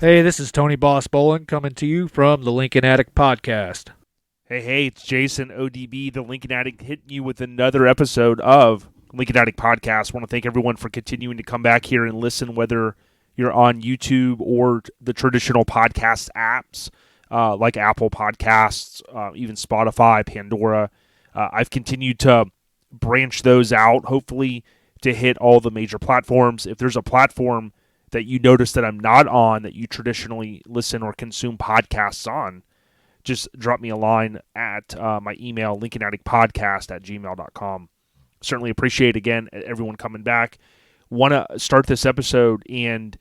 Hey, this is Tony Boss Bolin coming to you from the Lincoln Addict Podcast. Hey, it's Jason ODB, the Lincoln Addict, hitting you with another episode of Lincoln Addict Podcast. I want to thank everyone for continuing to come back here and listen, whether you're on YouTube or the traditional podcast apps like Apple Podcasts, even Spotify, Pandora. I've continued to branch those out, hopefully to hit all the major platforms. If there's a platform that you notice that I'm not on, that you traditionally listen or consume podcasts on, just drop me a line at my email, lincolnaddictpodcast@gmail.com. Certainly appreciate, again, everyone coming back. Want to start this episode and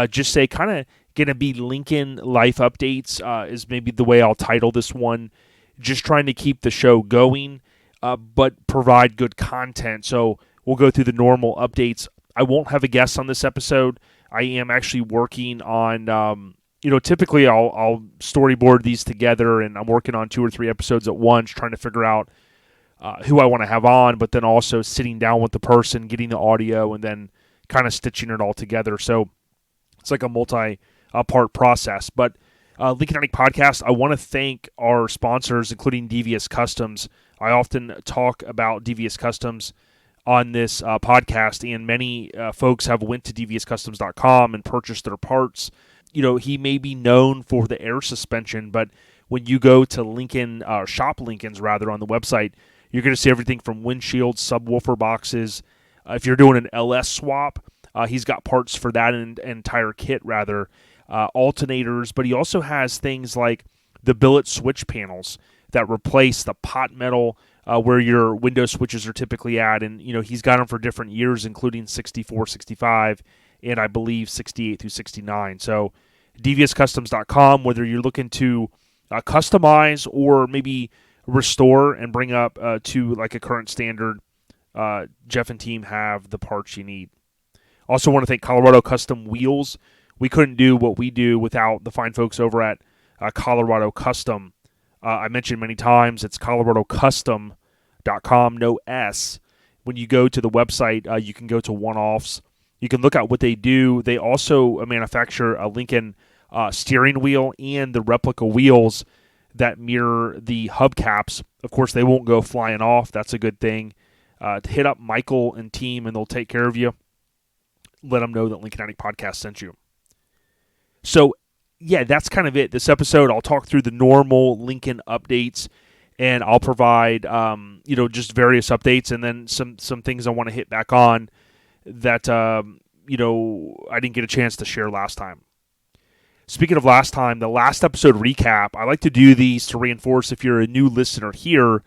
just say kind of going to be Lincoln life updates is maybe the way I'll title this one. Just trying to keep the show going, but provide good content. So we'll go through the normal updates. I won't have a guest on this episode. I am actually working on, typically I'll storyboard these together, and I'm working on 2 or 3 episodes at once, trying to figure out who I want to have on, but then also sitting down with the person, getting the audio, and then kind of stitching it all together. So it's like a multi-part process. But Lincoln Addict Podcast, I want to thank our sponsors, including Devious Customs. I often talk about Devious Customs on this podcast, and many folks have went to devioususcustoms.com and purchased their parts. He may be known for the air suspension, but when you go to Lincoln, Shop Lincoln's rather, on the website, you're going to see everything from windshields, subwoofer boxes. If you're doing an LS swap, he's got parts for that entire kit, rather. Alternators, but he also has things like the billet switch panels that replace the pot metal where your window switches are typically at. And, he's got them for different years, including 64, 65, and I believe 68 through 69. So deviouscustomz.com, whether you're looking to customize or maybe restore and bring up to like a current standard, Jeff and team have the parts you need. Also want to thank Colorado Custom Wheels. We couldn't do what we do without the fine folks over at Colorado Custom. I mentioned many times, it's coloradocustom.com, no S. When you go to the website, you can go to one-offs. You can look at what they do. They also manufacture a Lincoln steering wheel and the replica wheels that mirror the hubcaps. Of course, they won't go flying off. That's a good thing. Hit up Michael and team, and they'll take care of you. Let them know that Lincoln Addict Podcast sent you. So, yeah, that's kind of it. This episode, I'll talk through the normal Lincoln updates, and I'll provide, just various updates, and then some things I want to hit back on that, I didn't get a chance to share last time. Speaking of last time, the last episode recap, I like to do these to reinforce if you're a new listener here,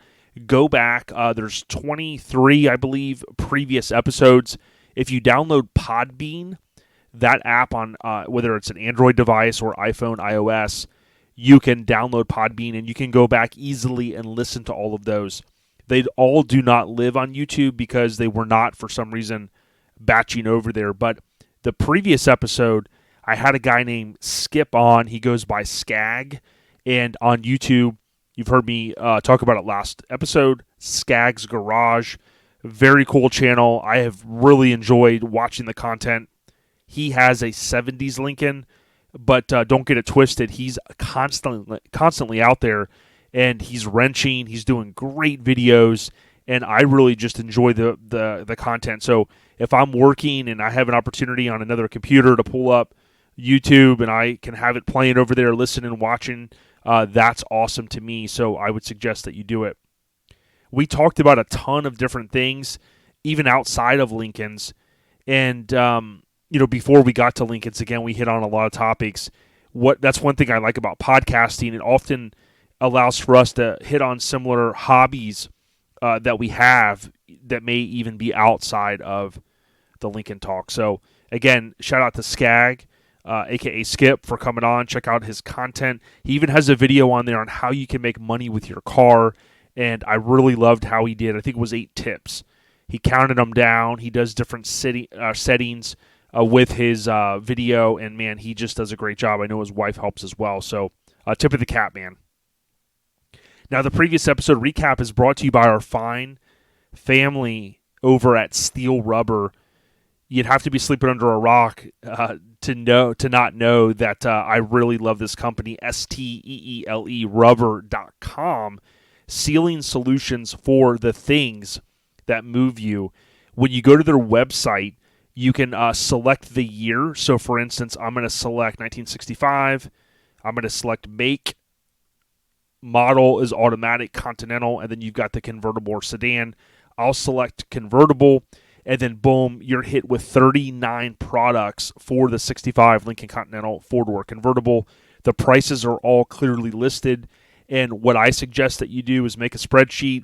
go back. There's 23, I believe, previous episodes. If you download Podbean, that app on whether it's an Android device or iPhone, iOS, you can download Podbean and you can go back easily and listen to all of those. They all do not live on YouTube because they were not, for some reason, batching over there. But the previous episode, I had a guy named Skip on. He goes by Skag. And on YouTube, you've heard me talk about it last episode, Skag's Garage. Very cool channel. I have really enjoyed watching the content. He has a 70s Lincoln, but don't get it twisted. He's constantly out there, and he's wrenching. He's doing great videos, and I really just enjoy the content. So if I'm working and I have an opportunity on another computer to pull up YouTube and I can have it playing over there, listening and watching, that's awesome to me. So I would suggest that you do it. We talked about a ton of different things, even outside of Lincoln's, and before we got to Lincoln's, again, we hit on a lot of topics. That's one thing I like about podcasting. It often allows for us to hit on similar hobbies that we have that may even be outside of the Lincoln talk. So, again, shout out to Skag, a.k.a. Skip, for coming on. Check out his content. He even has a video on there on how you can make money with your car, and I really loved how he did. I think it was 8 tips. He counted them down. He does different settings with his video, and man, he just does a great job. I know his wife helps as well, so tip of the cap, man. Now, the previous episode recap is brought to you by our fine family over at Steel Rubber. you'd have to be sleeping under a rock to not know that I really love this company, STEELE rubber.com, sealing solutions for the things that move you. When you go to their website, you can select the year. So, for instance, I'm going to select 1965. I'm going to select make. Model is automatic, Continental, and then you've got the convertible or sedan. I'll select convertible, and then boom, you're hit with 39 products for the 65 Lincoln Continental four-door convertible. The prices are all clearly listed, and what I suggest that you do is make a spreadsheet,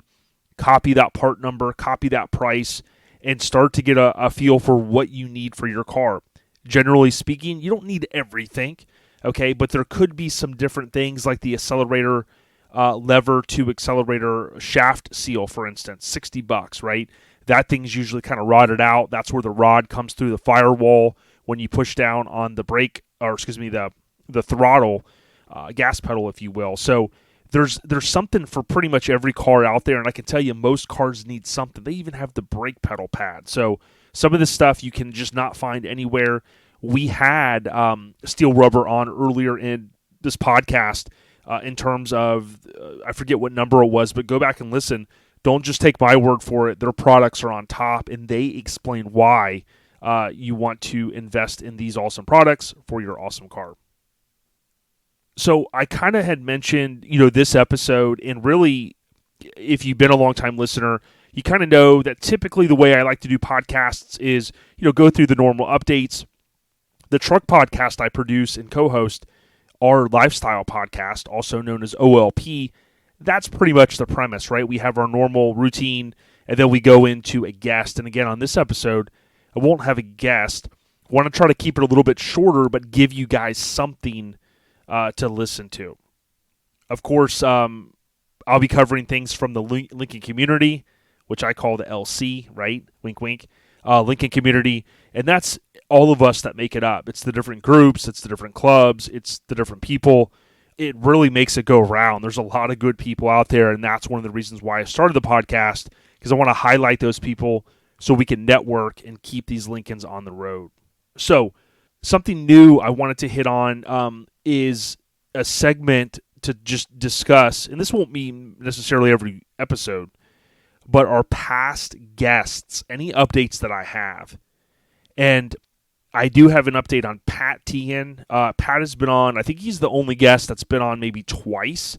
copy that part number, copy that price, and start to get a feel for what you need for your car. Generally speaking, you don't need everything, okay, but there could be some different things like the accelerator lever to accelerator shaft seal, for instance, $60, right? That thing's usually kind of rotted out. That's where the rod comes through the firewall when you push down on the brake, or excuse me, the throttle, gas pedal, if you will. So there's something for pretty much every car out there, and I can tell you most cars need something. They even have the brake pedal pad. So some of this stuff you can just not find anywhere. We had steel rubber on earlier in this podcast in terms of, I forget what number it was, but go back and listen. Don't just take my word for it. Their products are on top, and they explain why you want to invest in these awesome products for your awesome car. So I kind of had mentioned, this episode, and really, if you've been a long-time listener, you kind of know that typically the way I like to do podcasts is, go through the normal updates. The truck podcast I produce and co-host, our lifestyle podcast, also known as OLP, that's pretty much the premise, right? We have our normal routine, and then we go into a guest. And again, on this episode, I won't have a guest. I want to try to keep it a little bit shorter, but give you guys something to listen to. Of course, I'll be covering things from the Lincoln community, which I call the LC, right? Wink, wink. Lincoln community, and that's all of us that make it up. It's the different groups, it's the different clubs, it's the different people. It really makes it go round. There's a lot of good people out there, and that's one of the reasons why I started the podcast, because I want to highlight those people so we can network and keep these Lincolns on the road. So something new I wanted to hit on is a segment to just discuss, and this won't mean necessarily every episode, but our past guests, any updates that I have. And I do have an update on Pat Teahan. Pat has been on, I think he's the only guest that's been on maybe twice.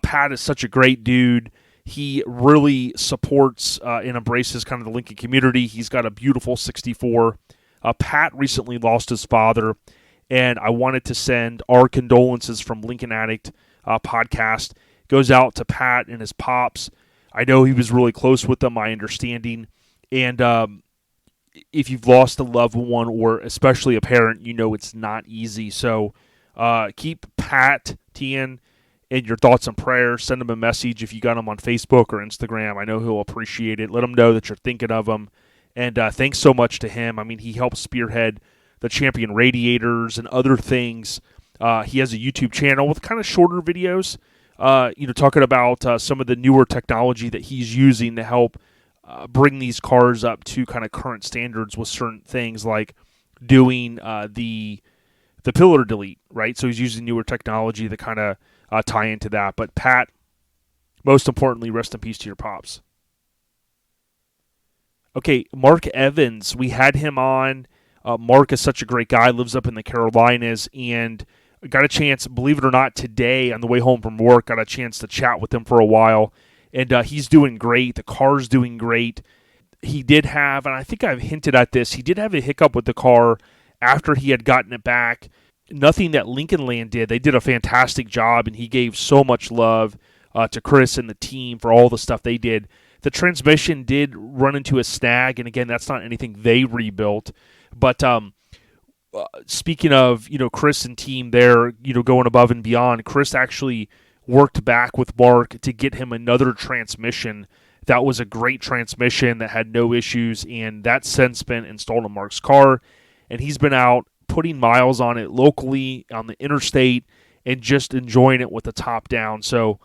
Pat is such a great dude. He really supports and embraces kind of the Lincoln community. He's got a beautiful 64. Pat recently lost his father, and I wanted to send our condolences from Lincoln Addict Podcast. Goes out to Pat and his pops. I know he was really close with them, my understanding. And if you've lost a loved one, or especially a parent, it's not easy. So keep Pat Teahan in your thoughts and prayers. Send him a message if you got him on Facebook or Instagram. I know he'll appreciate it. Let him know that you're thinking of him. And thanks so much to him. I mean, he helped spearhead the Champion radiators and other things. He has a YouTube channel with kind of shorter videos. Talking about some of the newer technology that he's using to help bring these cars up to kind of current standards with certain things like doing the pillar delete, right? So he's using newer technology to kind of tie into that. But Pat, most importantly, rest in peace to your pops. Okay, Mark Evans, we had him on. Mark is such a great guy, lives up in the Carolinas, and got a chance, believe it or not, today on the way home from work, got a chance to chat with him for a while, and he's doing great. The car's doing great. He did have, and I think I've hinted at this, he did have a hiccup with the car after he had gotten it back. Nothing that Lincoln Land did. They did a fantastic job, and he gave so much love to Chris and the team for all the stuff they did. The transmission did run into a snag, and again, that's not anything they rebuilt, but speaking of, Chris and team there, going above and beyond, Chris actually worked back with Mark to get him another transmission. That was a great transmission that had no issues, and that's since been installed in Mark's car, and he's been out putting miles on it locally on the interstate and just enjoying it with the top down. So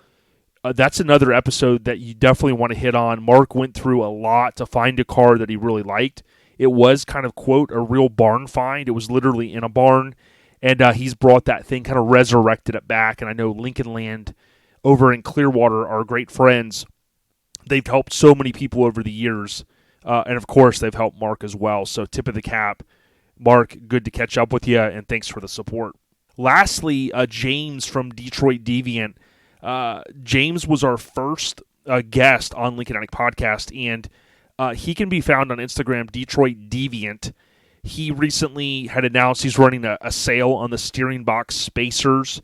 that's another episode that you definitely want to hit on. Mark went through a lot to find a car that he really liked, It was kind of, quote, a real barn find. It was literally in a barn, and he's brought that thing, kind of resurrected it back. And I know Lincoln Land over in Clearwater are great friends. They've helped so many people over the years, and of course, they've helped Mark as well. So tip of the cap. Mark, good to catch up with you, and thanks for the support. Lastly, James from Detroit Deviant. James was our first guest on Lincoln Addict Podcast, and he can be found on Instagram, Detroit Deviant. He recently had announced he's running a sale on the steering box spacers.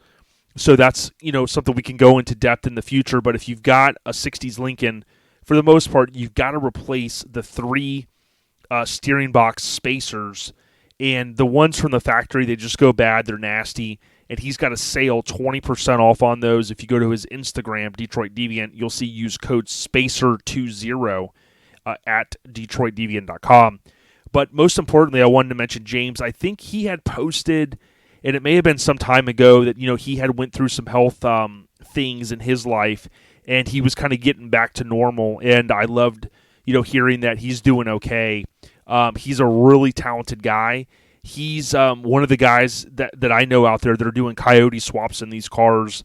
So that's, something we can go into depth in the future. But if you've got a 60s Lincoln, for the most part, you've got to replace the 3 steering box spacers. And the ones from the factory, they just go bad. They're nasty. And he's got a sale 20% off on those. If you go to his Instagram, Detroit Deviant, you'll see use code SPACER20 at DetroitDeviant.com. But most importantly, I wanted to mention James. I think he had posted, and it may have been some time ago, that he had went through some health things in his life, and he was kind of getting back to normal. And I loved hearing that he's doing okay. He's a really talented guy. He's one of the guys that I know out there that are doing coyote swaps in these cars,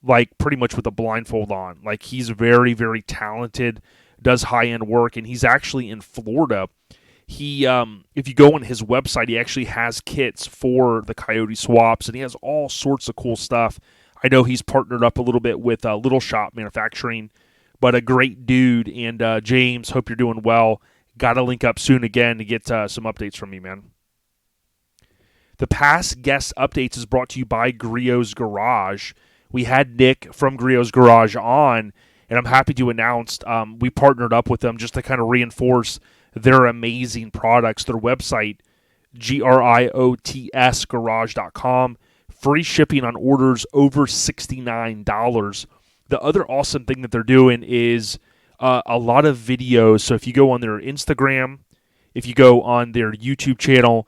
like pretty much with a blindfold on. Like, he's very, very talented, does high-end work, and he's actually in Florida. He, if you go on his website, he actually has kits for the coyote swaps, and he has all sorts of cool stuff. I know he's partnered up a little bit with Little Shop Manufacturing, but a great dude. And James, hope you're doing well. Got to link up soon again to get some updates from me, man. The past guest updates is brought to you by Griot's Garage. We had Nick from Griot's Garage on, and I'm happy to announce we partnered up with them just to kind of reinforce their amazing products. Their website, griotsgarage.com. Free shipping on orders over $69. The other awesome thing that they're doing is a lot of videos. So if you go on their Instagram, if you go on their YouTube channel,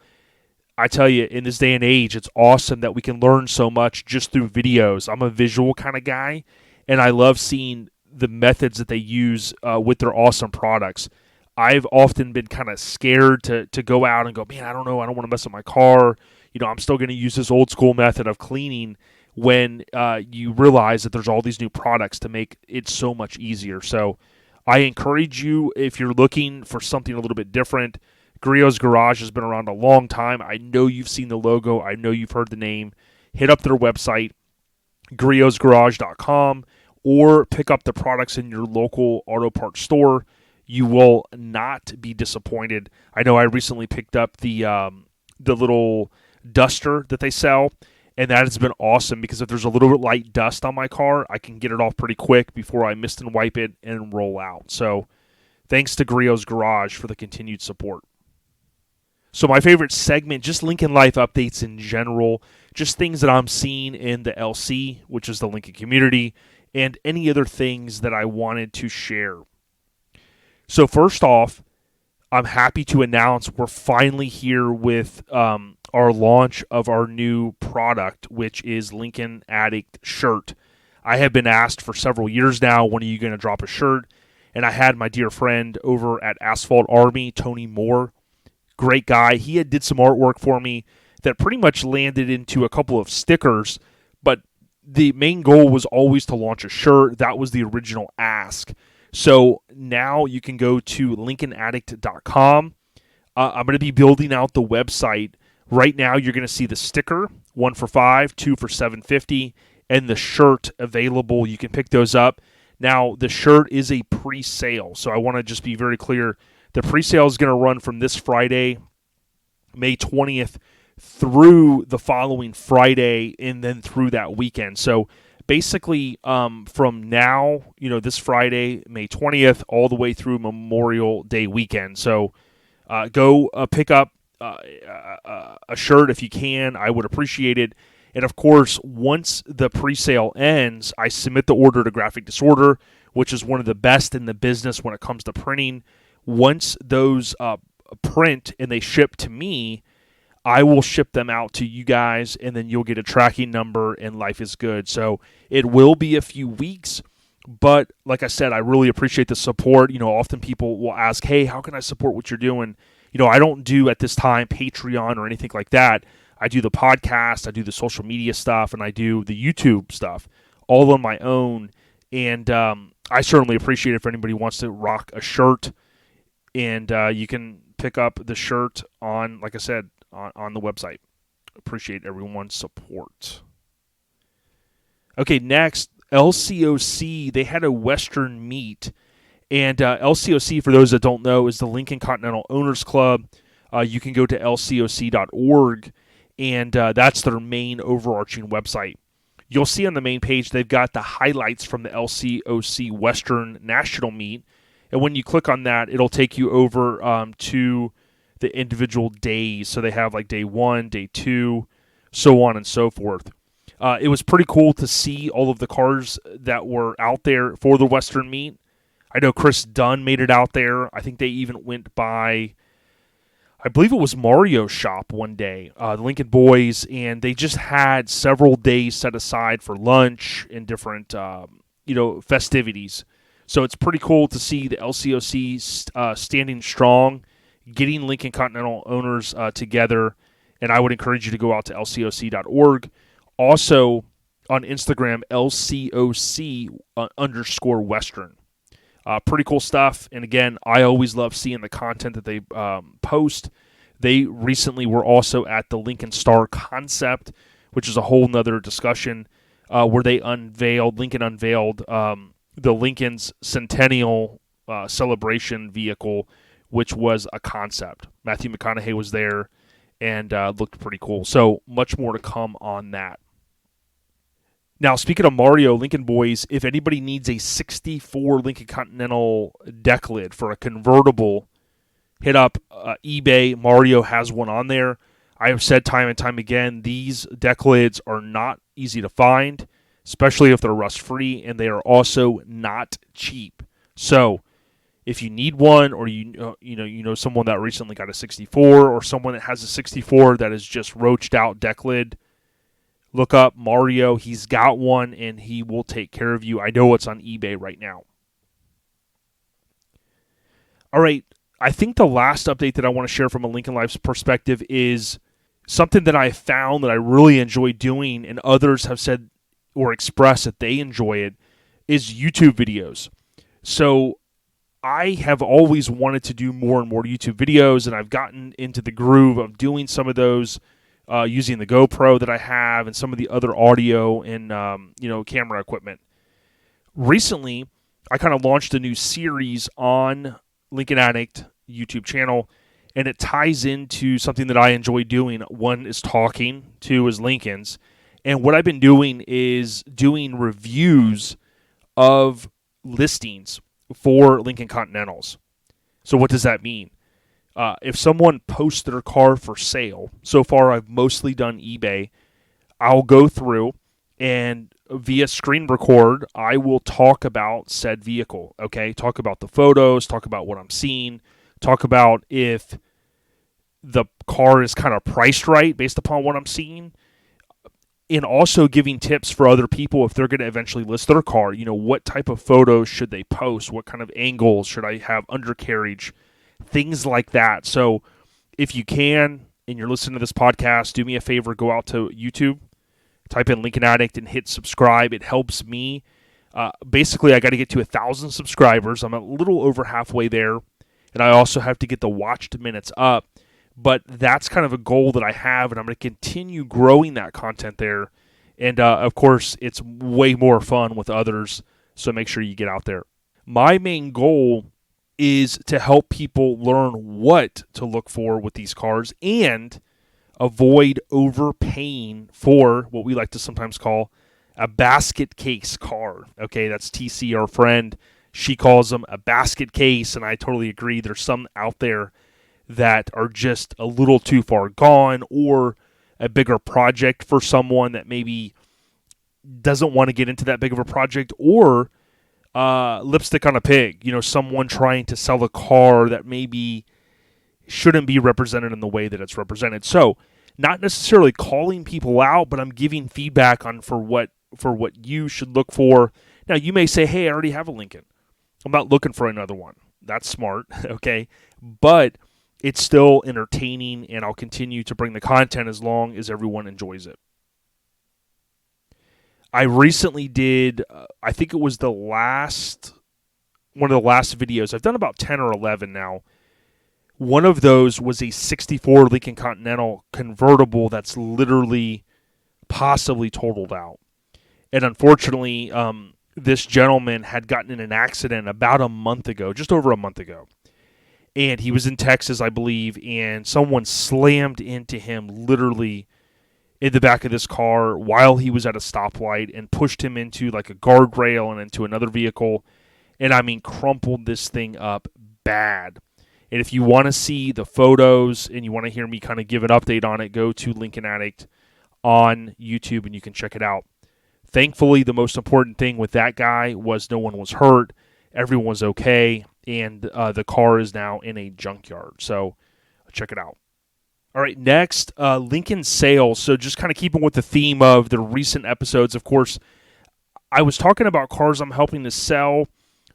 I tell you, in this day and age, it's awesome that we can learn so much just through videos. I'm a visual kind of guy, and I love seeing the methods that they use with their awesome products. I've often been kind of scared to go out and go, man, I don't know, I don't want to mess up my car. I'm still going to use this old school method of cleaning, when you realize that there's all these new products to make it so much easier. So I encourage you, if you're looking for something a little bit different, Griot's Garage has been around a long time. I know you've seen the logo. I know you've heard the name. Hit up their website, griotsgarage.com, or pick up the products in your local auto parts store. You will not be disappointed. I know I recently picked up the little duster that they sell, and that has been awesome because if there's a little bit light dust on my car, I can get it off pretty quick before I mist and wipe it and roll out. So thanks to Griot's Garage for the continued support. So my favorite segment, just Lincoln Life updates in general, just things that I'm seeing in the LC, which is the Lincoln community, and any other things that I wanted to share. So first off, I'm happy to announce we're finally here with our launch of our new product, which is Lincoln Addict Shirt. I have been asked for several years now, when are you going to drop a shirt? And I had my dear friend over at Asphalt Army, Tony Moore, great guy. He did some artwork for me that pretty much landed into a couple of stickers, but the main goal was always to launch a shirt. That was the original ask. So now you can go to LincolnAddict.com. I'm going to be building out the website. Right now you're going to see the sticker, 1 for $5, 2 for $7.50, and the shirt available. You can pick those up. Now the shirt is a pre-sale, so I want to just be very clear. The pre-sale is going to run from this Friday, May 20th, through the following Friday, and then through that weekend. So basically, from now, this Friday, May 20th, all the way through Memorial Day weekend. So go pick up a shirt if you can. I would appreciate it. And of course, once the pre-sale ends, I submit the order to Graphic Disorder, which is one of the best in the business when it comes to printing. Once those print and they ship to me, I will ship them out to you guys, and then you'll get a tracking number, and life is good. So it will be a few weeks, but like I said, I really appreciate the support. Often people will ask, hey, how can I support what you're doing? I don't do at this time Patreon or anything like that. I do the podcast, I do the social media stuff, and I do the YouTube stuff all on my own. And I certainly appreciate it if anybody wants to rock a shirt. And you can pick up the shirt on, like I said, on the website. Appreciate everyone's support. Okay, next, LCOC. They had a Western meet. And LCOC, for those that don't know, is the Lincoln Continental Owners Club. You can go to lcoc.org, and that's their main overarching website. You'll see on the main page they've got the highlights from the LCOC Western National Meet. And when you click on that, it'll take you over to the individual days. So they have like day 1, day 2, so on and so forth. It was pretty cool to see all of the cars that were out there for the Western meet. I know Chris Dunn made it out there. I think they even went by, I believe it was Mario's shop one day, the Lincoln boys, and they just had several days set aside for lunch and different, festivities. So it's pretty cool to see the LCOC standing strong, getting Lincoln Continental owners together, and I would encourage you to go out to lcoc.org. Also on Instagram, LCOC_Western. Pretty cool stuff. And again, I always love seeing the content that they post. They recently were also at the Lincoln Star Concept, which is a whole nother discussion, where Lincoln unveiled the Lincoln's Centennial celebration vehicle, which was a concept. Matthew McConaughey was there and looked pretty cool. So much more to come on that. Now, speaking of Mario, Lincoln boys, if anybody needs a 64 Lincoln Continental deck lid for a convertible, hit up eBay. Mario has one on there. I have said time and time again, these deck lids are not easy to find, especially if they're rust-free, and they are also not cheap. So if you need one, or you know someone that recently got a 64, or someone that has a 64 that is just roached out deck lid, look up Mario. He's got one, and he will take care of you. I know it's on eBay right now. All right, I think the last update that I want to share from a Lincoln Life's perspective is something that I found that I really enjoy doing, and others have said or expressed that they enjoy it, is YouTube videos. So I have always wanted to do more and more YouTube videos, and I've gotten into the groove of doing some of those using the GoPro that I have and some of the other audio and camera equipment. Recently, I kind of launched a new series on Lincoln Addict YouTube channel, and it ties into something that I enjoy doing. One is talking, two is Lincoln's, and what I've been doing is doing reviews of listings for Lincoln Continentals. So what does that mean? If someone posts their car for sale, so far I've mostly done eBay, I'll go through and via screen record, I will talk about said vehicle, okay? Talk about the photos, talk about what I'm seeing, talk about if the car is kind of priced right based upon what I'm seeing, and also giving tips for other people if they're going to eventually list their car. What type of photos should they post? What kind of angles should I have undercarriage? Things like that. So if you can, and you're listening to this podcast, do me a favor, go out to YouTube, type in Lincoln Addict, and hit subscribe. It helps me. Basically, I got to get to 1,000 subscribers. I'm a little over halfway there, and I also have to get the watched minutes up. But that's kind of a goal that I have, and I'm going to continue growing that content there. And, of course, it's way more fun with others, so make sure you get out there. My main goal is to help people learn what to look for with these cars and avoid overpaying for what we like to sometimes call a basket case car. Okay, that's TC, our friend. She calls them a basket case, and I totally agree. There's some out there that are just a little too far gone, or a bigger project for someone that maybe doesn't want to get into that big of a project, or lipstick on a pig, someone trying to sell a car that maybe shouldn't be represented in the way that it's represented. So not necessarily calling people out, but I'm giving feedback on for what you should look for. Now, you may say, hey, I already have a Lincoln. I'm not looking for another one. That's smart, okay? But it's still entertaining, and I'll continue to bring the content as long as everyone enjoys it. I recently did, I think it was one of the last videos. I've done about 10 or 11 now. One of those was a 64 Lincoln Continental convertible that's literally possibly totaled out. And unfortunately, this gentleman had gotten in an accident about a month ago, just over a month ago. And he was in Texas, I believe, and someone slammed into him literally in the back of this car while he was at a stoplight and pushed him into like a guardrail and into another vehicle. And I mean, crumpled this thing up bad. And if you want to see the photos and you want to hear me kind of give an update on it, go to Lincoln Addict on YouTube and you can check it out. Thankfully, the most important thing with that guy was no one was hurt. Everyone was okay. And the car is now in a junkyard. So check it out. All right, next, Lincoln sales. So just kind of keeping with the theme of the recent episodes, of course, I was talking about cars I'm helping to sell,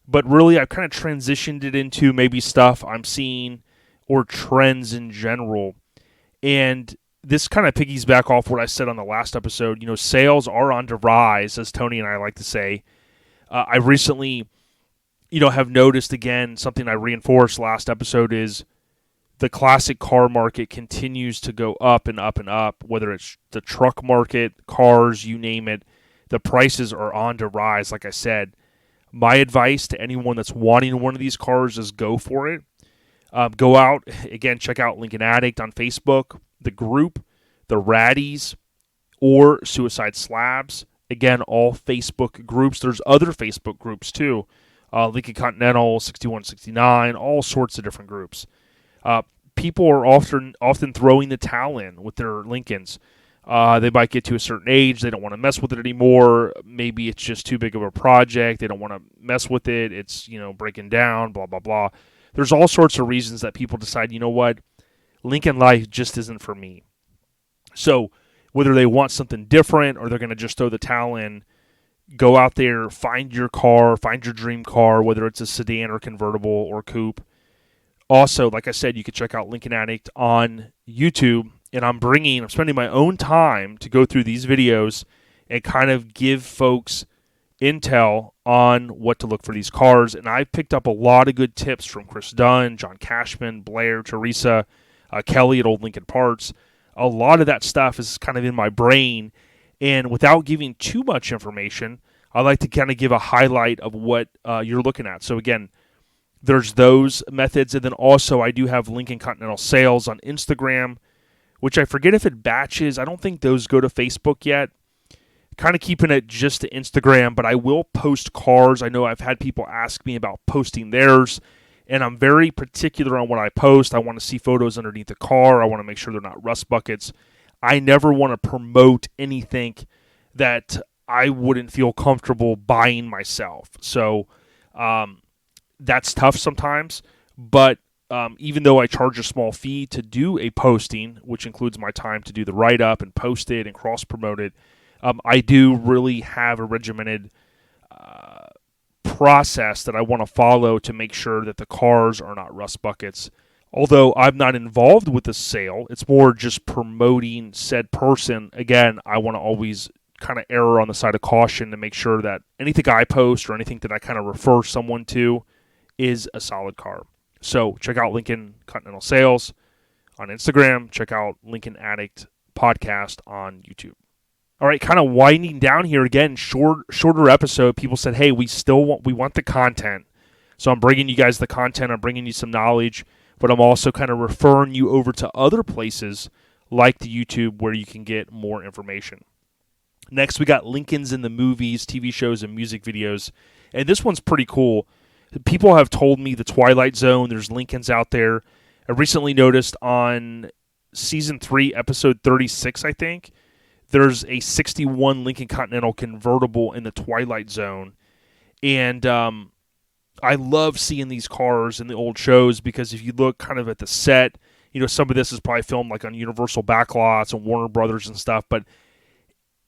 but really I've kind of transitioned it into maybe stuff I'm seeing or trends in general. And this kind of piggies back off what I said on the last episode. You know, sales are on the rise, as Tony and I like to say. I recently, have noticed again, something I reinforced last episode is the classic car market continues to go up and up and up, whether it's the truck market, cars, you name it. The prices are on the rise, like I said. My advice to anyone that's wanting one of these cars is go for it. Go out, again, check out Lincoln Addict on Facebook, the group, the Raddies, or Suicide Slabs. Again, all Facebook groups. There's other Facebook groups too. Lincoln Continental, 6169, all sorts of different groups. People are often throwing the towel in with their Lincolns. They might get to a certain age. They don't want to mess with it anymore. Maybe it's just too big of a project. They don't want to mess with it. It's, breaking down, blah, blah, blah. There's all sorts of reasons that people decide, you know what, Lincoln life just isn't for me. So whether they want something different or they're going to just throw the towel in, go out there, find your car, find your dream car, whether it's a sedan or convertible or coupe. Also, like I said, you can check out Lincoln Addict on YouTube, and I'm spending my own time to go through these videos and kind of give folks intel on what to look for these cars. And I've picked up a lot of good tips from Chris Dunn, John Cashman, Blair, Teresa, Kelly at Old Lincoln Parts. A lot of that stuff is kind of in my brain, and without giving too much information, I like to kind of give a highlight of what you're looking at. So again, there's those methods, and then also I do have Lincoln Continental sales on Instagram, which I forget if it batches. I don't think those go to Facebook yet. Kind of keeping it just to Instagram, but I will post cars. I know I've had people ask me about posting theirs, and I'm very particular on what I post. I want to see photos underneath the car. I want to make sure they're not rust buckets. I never want to promote anything that I wouldn't feel comfortable buying myself. So that's tough sometimes, but even though I charge a small fee to do a posting, which includes my time to do the write-up and post it and cross-promote it, I do really have a regimented process that I want to follow to make sure that the cars are not rust buckets. Although I'm not involved with the sale, it's more just promoting said person. Again, I want to always kind of err on the side of caution to make sure that anything I post or anything that I kind of refer someone to is a solid car. So check out Lincoln Continental Sales on Instagram. Check out Lincoln Addict Podcast on YouTube. All right, kind of winding down here again, shorter episode. People said, hey, we want the content. So I'm bringing you guys the content. I'm bringing you some knowledge, but I'm also kind of referring you over to other places like the YouTube where you can get more information. Next, we got Lincolns in the movies, TV shows, and music videos. And this one's pretty cool. People have told me the Twilight Zone, there's Lincolns out there. I recently noticed on Season 3, Episode 36, I think, there's a 61 Lincoln Continental convertible in the Twilight Zone. And I love seeing these cars in the old shows because if you look kind of at the set, some of this is probably filmed like on Universal backlots and Warner Brothers and stuff, but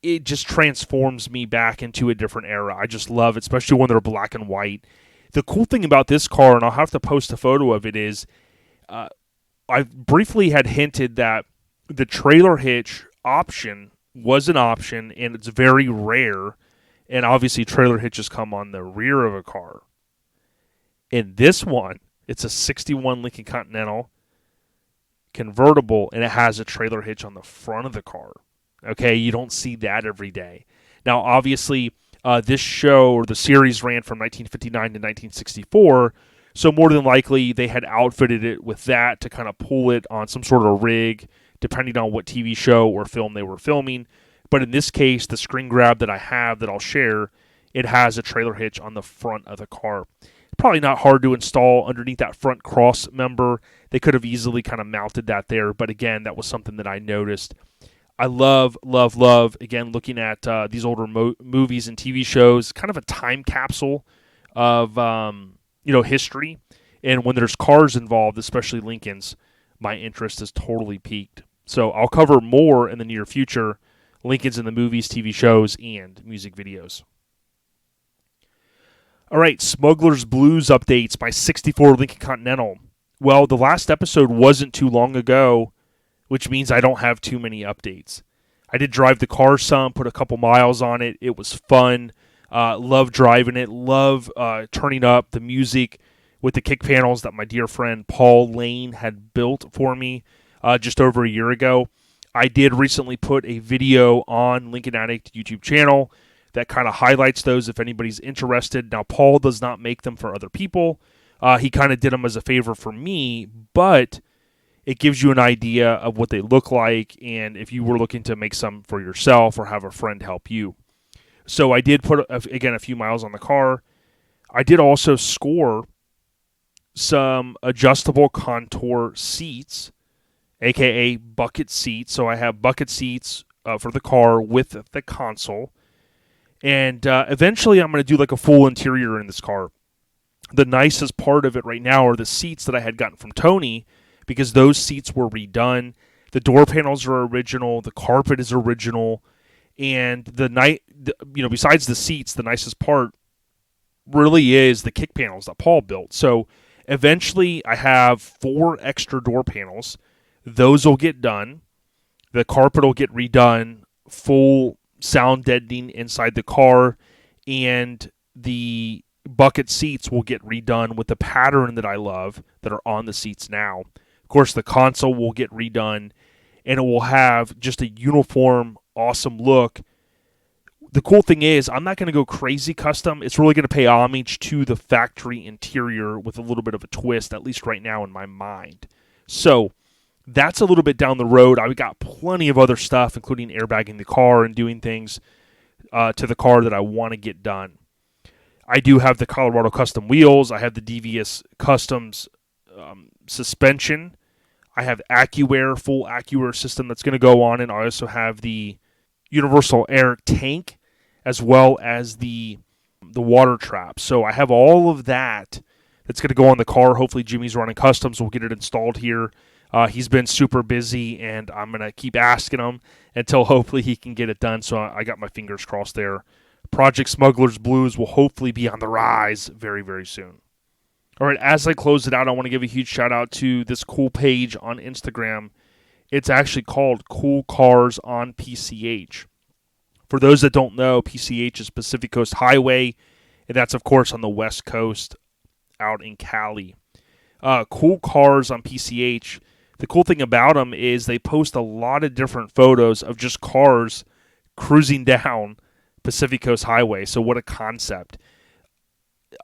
it just transforms me back into a different era. I just love it, especially when they're black and white. The cool thing about this car, and I'll have to post a photo of it, is I briefly had hinted that the trailer hitch option was an option, and it's very rare. And obviously, trailer hitches come on the rear of a car. In this one, it's a 61 Lincoln Continental convertible, and it has a trailer hitch on the front of the car. Okay, you don't see that every day. Now, obviously, this show or the series ran from 1959 to 1964, so more than likely they had outfitted it with that to kind of pull it on some sort of rig, depending on what TV show or film they were filming. But in this case, the screen grab that I have that I'll share, it has a trailer hitch on the front of the car. Probably not hard to install underneath that front cross member. They could have easily kind of mounted that there, but again, that was something that I noticed. I love, again, looking at these older movies and TV shows, kind of a time capsule of history. And when there's cars involved, especially Lincolns, my interest is totally piqued. So I'll cover more in the near future, Lincolns in the movies, TV shows, and music videos. All right, Smuggler's Blues updates by 64 Lincoln Continental. Well, the last episode wasn't too long ago, which means I don't have too many updates. I did drive the car some, put a couple miles on it. It was fun. Love driving it. Love turning up the music with the kick panels that my dear friend Paul Lane had built for me just over a year ago. I did recently put a video on Lincoln Addict YouTube channel that kind of highlights those if anybody's interested. Now, Paul does not make them for other people. He kind of did them as a favor for me, but it gives you an idea of what they look like and if you were looking to make some for yourself or have a friend help you. So I did put, again, a few miles on the car. I did also score some adjustable contour seats, a.k.a. bucket seats. So I have bucket seats for the car with the console. And eventually I'm going to do like a full interior in this car. The nicest part of it right now are the seats that I had gotten from Tony, because those seats were redone. The door panels are original. The carpet is original. And besides the seats, the nicest part really is the kick panels that Paul built. So eventually I have 4 extra door panels. Those will get done. The carpet will get redone. Full sound deadening inside the car, and the bucket seats will get redone with the pattern that I love that are on the seats now. Of course, the console will get redone, and it will have just a uniform, awesome look. The cool thing is, I'm not going to go crazy custom. It's really going to pay homage to the factory interior with a little bit of a twist, at least right now in my mind. So that's a little bit down the road. I've got plenty of other stuff, including airbagging the car and doing things to the car that I want to get done. I do have the Colorado custom wheels. I have the Devious Customs suspension. I have AccuAir, full AccuAir system that's going to go on, and I also have the universal air tank as well as the water trap. So I have all of that that's going to go on the car. Hopefully Jimmy's running customs. We'll get it installed here. He's been super busy, and I'm going to keep asking him until hopefully he can get it done. So I got my fingers crossed there. Project Smuggler's Blues will hopefully be on the rise very, very soon. All right, as I close it out, I want to give a huge shout out to this cool page on Instagram. It's actually called Cool Cars on PCH. For those that don't know, PCH is Pacific Coast Highway, and that's, of course, on the West Coast out in Cali. Cool Cars on PCH. The cool thing about them is they post a lot of different photos of just cars cruising down Pacific Coast Highway. So what a concept.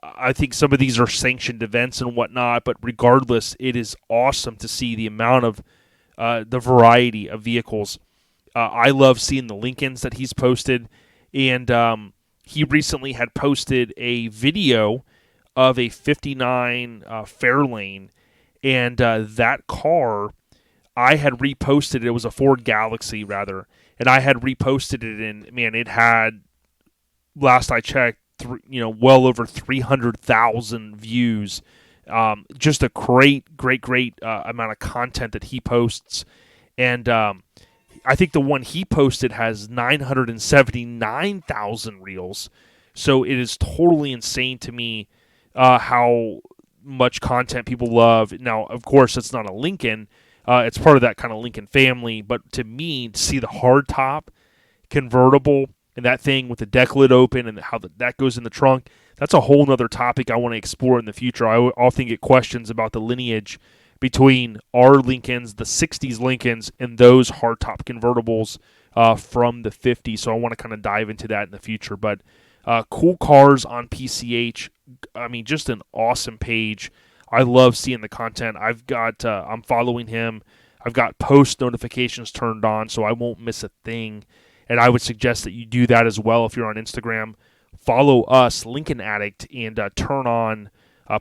I think some of these are sanctioned events and whatnot, but regardless, it is awesome to see the amount of the variety of vehicles. I love seeing the Lincolns that he's posted, and he recently had posted a video of a 59 Fairlane, and that car, I had reposted it. It was a Ford Galaxy, rather, and I had reposted it, and man, it had, last I checked, well over 300,000 views. Just a great amount of content that he posts, and I think the one he posted has 979,000 reels. So it is totally insane to me how much content people love. Now, of course, it's not a Lincoln. It's part of that kind of Lincoln family. But to me, to see the hardtop convertible and that thing with the deck lid open and how that goes in the trunk, that's a whole nother topic I want to explore in the future. I often get questions about the lineage between our Lincolns, the 60s Lincolns, and those hardtop convertibles from the 50s. So I want to kind of dive into that in the future. But cool cars on PCH. I mean, just an awesome page. I love seeing the content. I'm following him. I've got post notifications turned on, so I won't miss a thing. And I would suggest that you do that as well if you're on Instagram. Follow us, Lincoln Addict, and turn on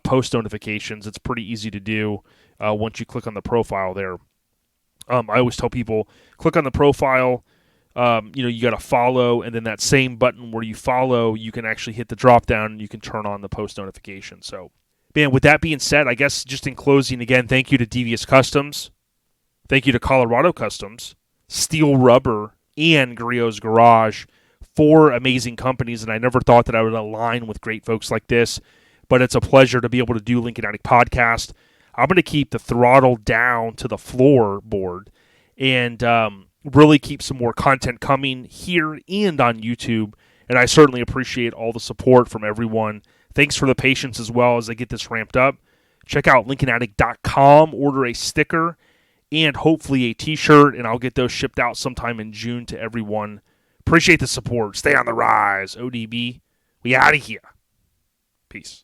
post notifications. It's pretty easy to do once you click on the profile there. I always tell people, click on the profile. You got to follow, and then that same button where you follow, you can actually hit the drop down and you can turn on the post notification. So, man, with that being said, I guess just in closing, again, thank you to Devious Customs. Thank you to Colorado Customs, Steel Rubber, and Griot's Garage. 4 amazing companies, and I never thought that I would align with great folks like this, but it's a pleasure to be able to do Lincoln Addict Podcast. I'm going to keep the throttle down to the floorboard and really keep some more content coming here and on YouTube, and I certainly appreciate all the support from everyone. Thanks for the patience as well as I get this ramped up. Check out LincolnAddict.com, order a sticker, and hopefully a t-shirt, and I'll get those shipped out sometime in June to everyone. Appreciate the support. Stay on the rise. ODB, we out of here. Peace.